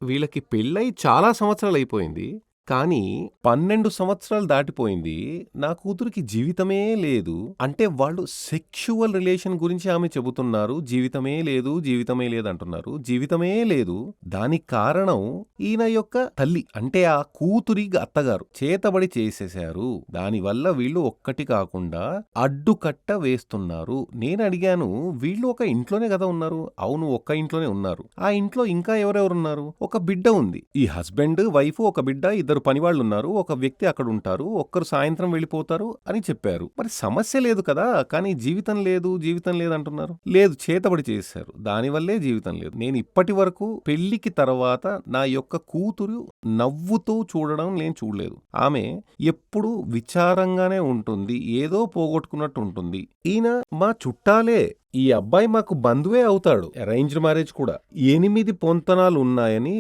వీళ్ళకి పెళ్ళై చాలా సంవత్సరాలయిపోయింది. కానీ 12 సంవత్సరాలు దాటిపోయింది. నా కూతురికి జీవితమే లేదు. అంటే వాళ్ళు సెక్షువల్ రిలేషన్ గురించి ఆమె చెబుతున్నారు. జీవితమే లేదు, జీవితమే లేదంటున్నారు. జీవితమే లేదు. దానికి కారణం ఈయన యొక్క తల్లి. అంటే ఆ కూతురి అత్తగారు చేతబడి చేసేశారు. దానివల్ల వీళ్ళు ఒక్కటి కాకుండా అడ్డుకట్ట వేస్తున్నారు. నేనడిగాను, వీళ్ళు ఒక ఇంట్లోనే కదా ఉన్నారు. అవును, ఒక్క ఇంట్లోనే ఉన్నారు. ఆ ఇంట్లో ఇంకా ఎవరెవరున్నారు? ఒక బిడ్డ ఉంది. ఈ హస్బెండ్, వైఫ్, ఒక బిడ్డ, ఇద్దరు పనివాళ్ళున్నారు. ఒక వ్యక్తి అక్కడ ఉంటారు. ఒక్కరు సాయంత్రం వెళ్ళిపోతారు అని చెప్పారు. మరి సమస్య లేదు కదా! కానీ జీవితం లేదు, జీవితం లేదంటున్నారు. లేదు, చేతబడి చేశారు. దానివల్లే జీవితం లేదు. నేను ఇప్పటి వరకు పెళ్లికి తర్వాత నా యొక్క కూతురు నవ్వుతూ చూడడం నేను చూడలేదు. ఆమె ఎప్పుడూ విచారంగానే ఉంటుంది. ఏదో పోగొట్టుకున్నట్టు ఉంటుంది. ఈయన మా చుట్టాలే. ఈ అబ్బాయి మాకు బంధువే అవుతాడు. అరేంజ్డ్ మ్యారేజ్ కూడా. 8 పొంతనాలున్నాయని